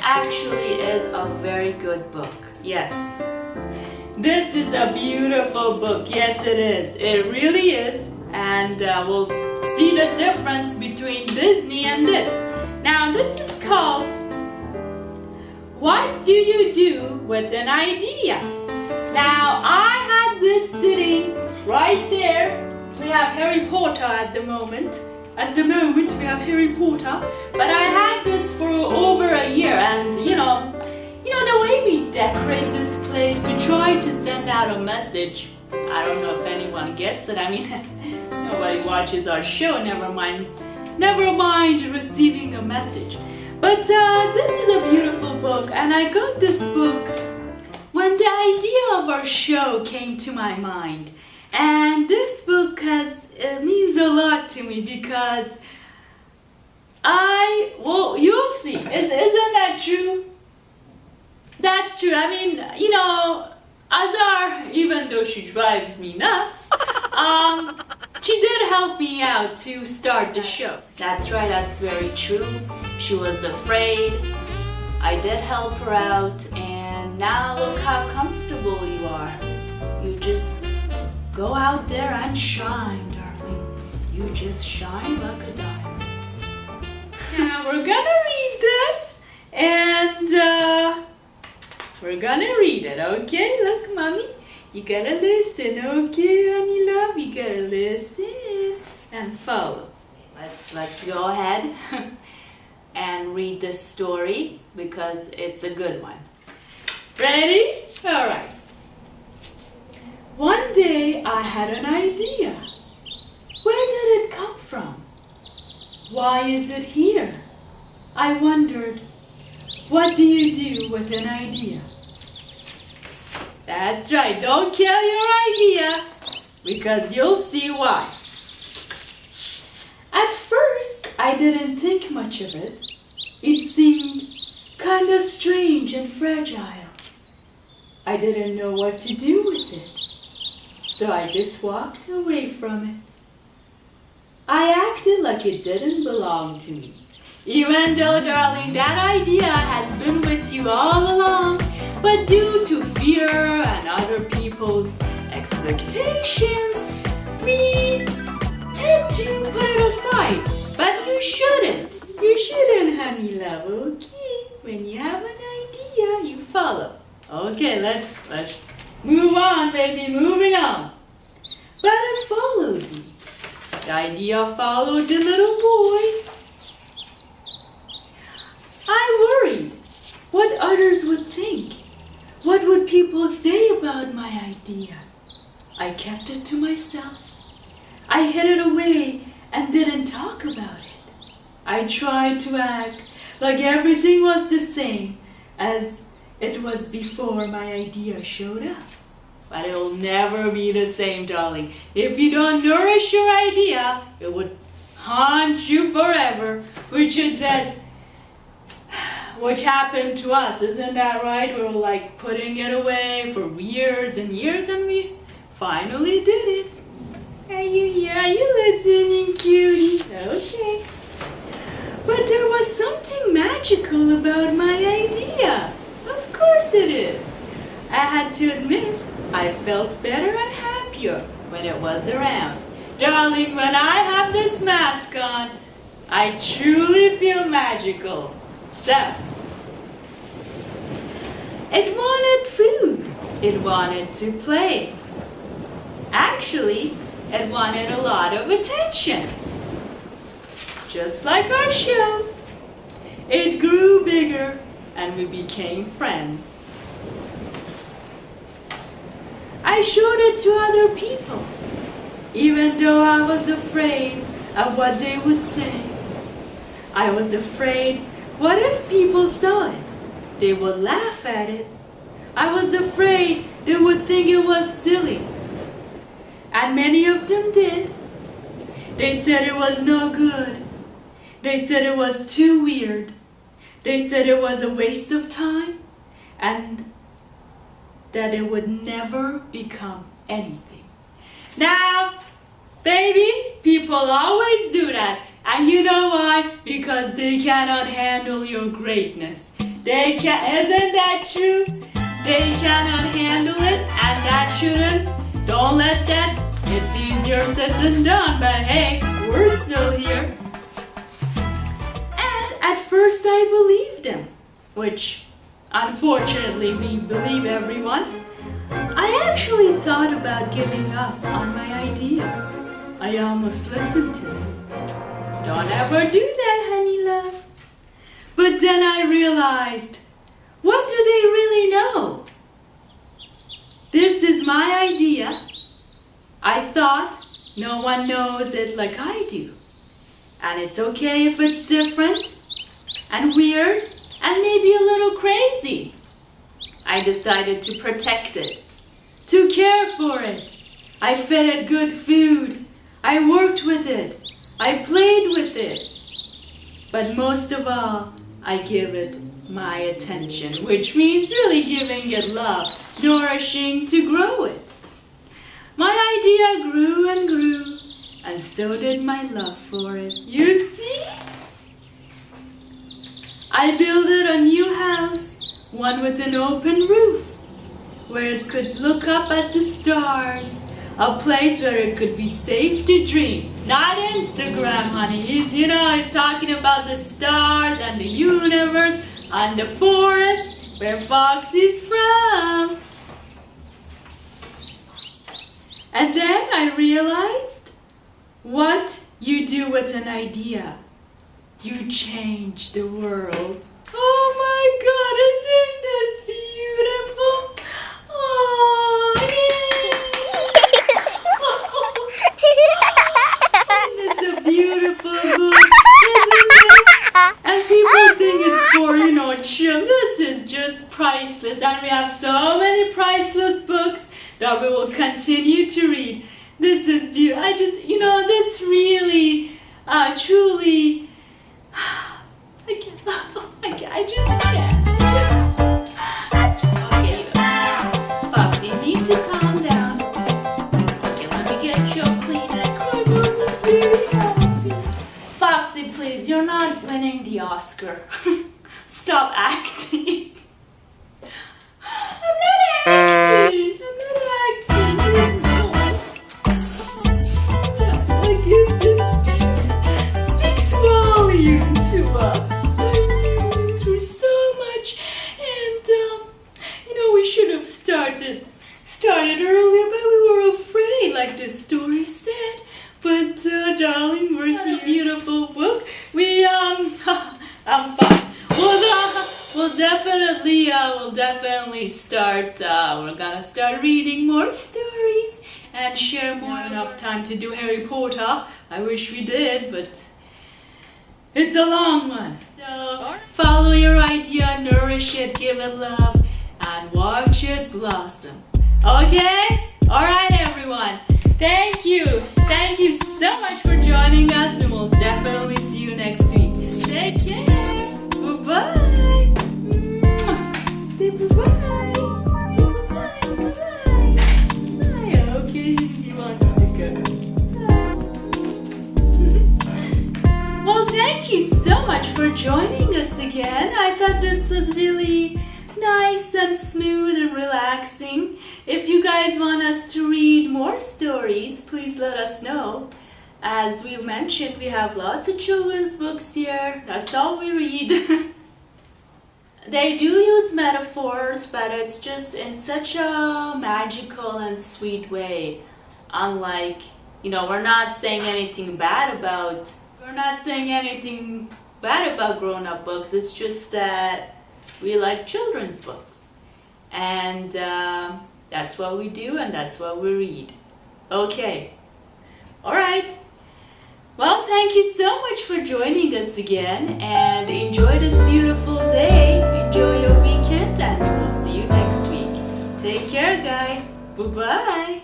actually is a very good book. Yes. This is a beautiful book. Yes, it is. It really is. And we'll see the difference between Disney and this. Now, this is called What Do You Do with an Idea? Now, I had this sitting right there. We have Harry Potter at the moment. At the moment, we have Harry Potter. But I had this for over a year, and you know the way we decorate this place, we try to send out a message. I don't know if anyone gets it. I mean, nobody watches our show. Never mind receiving a message. But this is a beautiful book, and I got this book when the idea of our show came to my mind. And this book means a lot to me because you'll see. Isn't that true? That's true. I mean, Azar, even though she drives me nuts, she did help me out to start the show. That's right, that's very true. She was afraid. I did help her out, and now look how comfortable you are. You just go out there and shine, darling. You just shine like a diamond. Now we're gonna read this, and we're gonna read it, okay? Look, mommy, you gotta listen, okay, honey love? You gotta listen and follow. Let's go ahead and read this story because it's a good one. Ready? All right. One day I had an idea. Where did it come from? Why is it here? I wondered, what do you do with an idea? That's right, don't kill your idea, because you'll see why. At first, I didn't think much of it. It seemed kinda strange and fragile. I didn't know what to do with it, so I just walked away from it. I acted like it didn't belong to me. Even though, darling, that idea has been with you all along, but due to fear and other people's expectations, we tend to put it aside. But you shouldn't. You shouldn't, honey love, okay? When you have an idea, you follow. Okay, let's move on, baby, moving on. But it followed me. The idea followed the little boy. I worried what others would think. What would people say about my idea? I kept it to myself. I hid it away and didn't talk about it. I tried to act like everything was the same as it was before my idea showed up. But it will never be the same, darling. If you don't nourish your idea, it would haunt you forever, which happened to us, isn't that right? We were like putting it away for years and years, and we finally did it. Are you here? Are you listening, cutie? Okay. But there was something magical about my idea. Of course it is. I had to admit, I felt better and happier when it was around. Darling, when I have this mask on, I truly feel magical. So, it wanted food. It wanted to play. Actually, it wanted a lot of attention. Just like our show. It grew bigger and we became friends. I showed it to other people, even though I was afraid of what they would say. I was afraid, what if people saw it? They would laugh at it. I was afraid they would think it was silly. And many of them did. They said it was no good. They said it was too weird. They said it was a waste of time and that it would never become anything. Now, baby, people always do that. And you know why? Because they cannot handle your greatness. Isn't that true? They cannot handle it, and that shouldn't. Don't let that. It's easier said than done, but hey, we're still here. And at first I believed him, which unfortunately we believe everyone. I actually thought about giving up on my idea. I almost listened to him. Don't ever do that, honey love. But then I realized, what do they really know? This is my idea. I thought no one knows it like I do. And it's okay if it's different and weird and maybe a little crazy. I decided to protect it, to care for it. I fed it good food. I worked with it. I played with it. But most of all, I give it my attention, which means really giving it love, nourishing to grow it. My idea grew and grew, and so did my love for it. You see? I built it a new house, one with an open roof, where it could look up at the stars, a place where it could be safe to dream. Not Instagram, honey. He's talking about the stars and the universe and the forest where Foxy's from. And then I realized what you do with an idea. You change the world. Oh my God, isn't this beautiful? Oh, yeah. Isn't this a beautiful book, isn't it? And people think it's for, children. This is just priceless. And we have so many priceless books that we will continue to read. This is beautiful. This really, truly, I just can't. Okay, Foxy, you need to calm down. Okay, let me get your Kleenex. Cardboard is very happy. Foxy, please, you're not winning the Oscar. Stop acting. I'm not acting. It speaks volume to us. I went through so much, and we should have started earlier, but we were afraid, like the story said. But darling, we're here. Beautiful book. I'm fine. We'll definitely start. We're gonna start reading more stories and share more. Not enough time to do Harry Potter. I wish we did, but it's a long one. So follow your idea, nourish it, give it love, and watch it blossom. Okay? All right, everyone. Thank you. Thank you so much for joining us, and we'll definitely see you next week. Take care. Bye-bye. Say bye-bye. Bye. Okay, he wants to go. Well, thank you so much for joining us again. I thought this was really nice and smooth and relaxing. If you guys want us to read more stories, please let us know. As we mentioned, we have lots of children's books here. That's all we read. They do use metaphors, but it's just in such a magical and sweet way. Unlike, we're not saying anything bad about grown-up books. It's just that we like children's books. And that's what we do, and that's what we read. Okay. All right. Well, thank you so much for joining us again, and enjoy this beautiful day. Enjoy your weekend, and we'll see you next week. Take care, guys. Bye-bye.